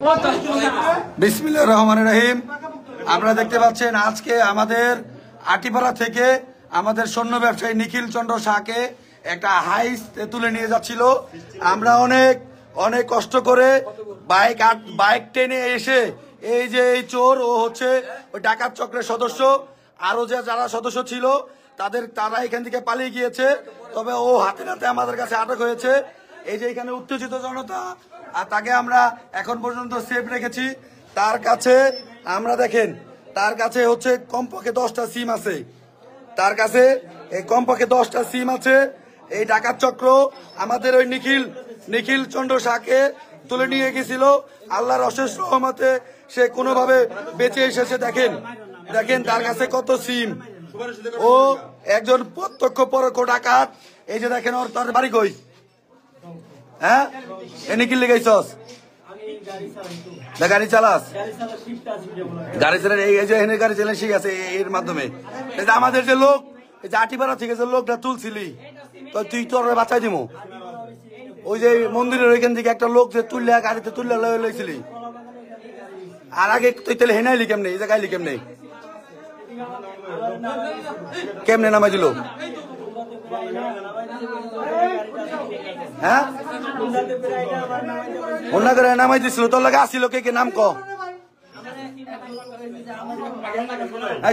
বিসমিল্লাহির রহমানির রহিম। আপনারা দেখতে পাচ্ছেন আজকে আমাদের আটিপাড়া থেকে আমাদের স্বর্ণ ব্যবসায়ী নিখিল চন্দ্র শাহকে একটা হাইস তুলে নিয়ে যাচ্ছিল। আমরা অনেক অনেক কষ্ট করে বাইক টেনে এসে এই যে এই চোর ও হচ্ছে ওই ডাকাত চক্রের সদস্য, আরো যারা সদস্য ছিল তারা এখান থেকে পালিয়ে গিয়েছে। তবে ও হাতে নাতে আমাদের কাছে আটক হয়েছে। এই যে এখানে উত্তেজিত জনতা, আর তাকে আমরা এখন পর্যন্ত সেফ রেখেছি। তার কাছে আমরা দেখেন, তার কাছে হচ্ছে কমপক্ষে 10টা সিম আছে। তার কাছে এই কমপক্ষে 10টা সিম আছে। এই ডাকাত চক্র আমাদের ওই নিখিল চন্দ্র শাহকে তুলে নিয়ে গেছিল। আল্লাহর অশেষ রহমতে সে কোনোভাবে বেঁচে এসেছে। দেখেন তার কাছে কত সিম। ও একজন প্রত্যক্ষ পরোক্ষ ডাকাত। এই যে দেখেন ওর তার বাড়ি কই, হ্যাঁ এনে কি লেগাইছস? গাড়ি চালাস, গাড়ি চালান, এই যে এনে গাড়ি চালান শিখ আছে এর মাধ্যমে। এই যে আমাদের যে লোক, এই যে আটিপাড়া থেকে যে লোকটা তুলছিলি, তো তুই তোর বাঁচাই দিব। ওই যে মন্দিরের ওইখান থেকে একটা লোক যে তুললে গাড়িতে তুললে লইছিলি, আর আগে তুই তাহলে হেনাইলি কেমনে? এই যে গাইলি কেমনে? কেমনে নামাই দিল? হ্যাঁ অন্য করে নামাই দিছিল। তোর লাগে আসিল কে নাম ক?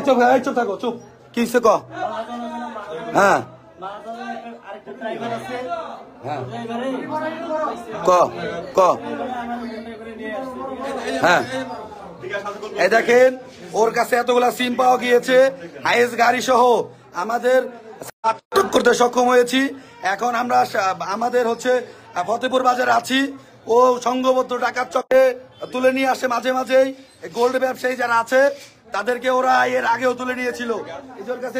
চুপ থাকো, চুপ। কি ক? হ্যাঁ ক ক হ্যাঁ এই দেখেন ওর কাছে এতগুলা সিম পাওয়া গিয়েছে, হাইয়েস্ট গাড়ি সহ আমাদের আটক করতে সক্ষম হয়েছি। এখন আমরা আমাদের হচ্ছে ফতেপুর বাজারে আছি। ও সংঘবদ্ধ ডাকাত চক্রে তুলে নিয়ে আসে মাঝে মাঝেই। গোল্ড ব্যবসায়ী যারা আছে তাদেরকে ওরা এর আগেও তুলে নিয়েছিল। এদের কাছে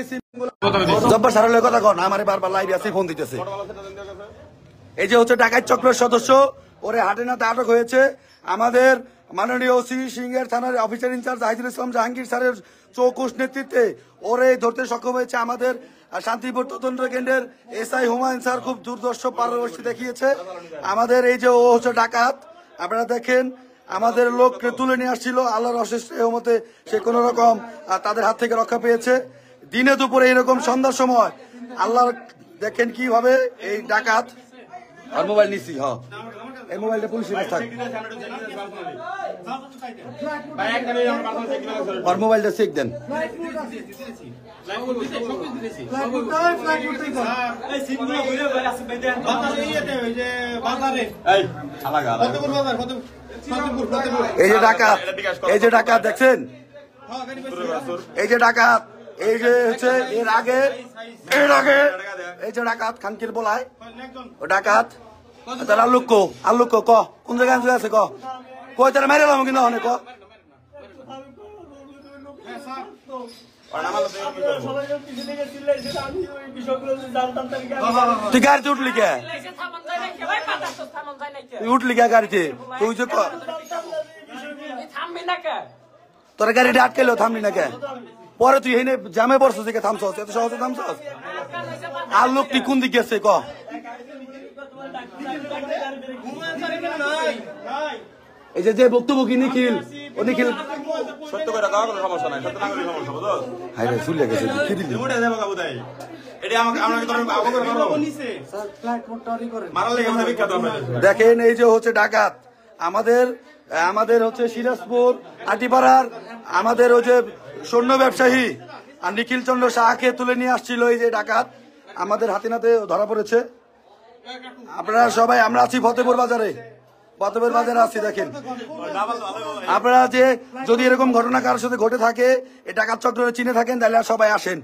জব্বার সারালের কথা কন, আমার বারবার লাইভে আছে, ফোন দিতেছে। এই যে হচ্ছে ডাকাত চক্রের সদস্য, ওরে হাটে নাতে আটক হয়েছে। আমাদের মাননীয় ওসি সিংহের থানার অফিসার ইনচার্জ জাহিদুল ইসলাম জাহাঙ্গীর স্যারের চৌকুশ নেতৃত্বে ওরে ধরতে সক্ষম হয়েছে। আমাদের শান্তিপুর তদন্ত কেন্দ্রের এসআই হুমায়ুন স্যার খুব দুর্দর্শ পারদর্শী দেখিয়েছে। আমাদের এই যে ও হচ্ছে ডাকাত, আপনারা দেখেন আমাদের লোককে তুলে নিয়ে আসছিল। আল্লাহর অশেষ রহমতে সে কোন রকম তাদের হাত থেকে রক্ষা পেয়েছে। দিনে দুপুরে এরকম সন্ধ্যার সময় আল্লাহর দেখেন কিভাবে এই ডাকাত আর মোবাইল নিছি। হ্যাঁ এই মোবাইলটা পুলিশের কাছে থাকে, আর মোবাইলটা চেক দেন। এই যে ডাকাত, এই যে ডাকাত দেখছেন, এই যে ডাকাত, এই যে হচ্ছে এর আগে এই যে ডাকাত খানকির বলায় ও ডাকাত। তার আল্লুক ক কোন জায়গায় আছে ক? কই তারা মেরে এলাম কিন্তু অনেক। তুই গাড়িতে উঠলি কে? তুই উঠলি কে গাড়িতে? তুই যে তোর গাড়িটা আটকেলো, থামলি না কে? পরে তুই এনে জামে পড়ছিস দেখে থামছস, এত সহজে থামছস? আর লোকটি কোন দিকে গেছে ক? এই যে বক্তব্য কি নিখিল, ও নিখিল সত্য করে গাওয়া কোনো সমস্যা নাই, সত্য নাগরিক সমস্যা বুঝছো? হাই রে চলে গেছে কি দিলি? উড়ে যাবে কাবু তাই এডি আমাকে আমরা কি করব? আবু করে মারো নিচে স্যার ফ্লাইট মোড টরি করে মারলে আমরা বিখ্যাত হবে। দেখেন এই যে হচ্ছে ডাকাত আমাদের হচ্ছে সিরাজপুর আটিপাড়ার আমাদের ওই যে স্বর্ণ ব্যবসায়ী আর নিখিল চন্দ্র শাহকে তুলে নিয়ে আসছিল। এই যে ডাকাত আমাদের হাতে নাতে ধরা পড়েছে। আপনারা সবাই, আমরা আছি ফতেপুর বাজারে আছি। দেখেন আপনারা যে যদি এরকম ঘটনা কারোর সাথে ঘটে থাকে, এই ডাকাত চক্র চিনে থাকেন, তাহলে সবাই আসেন।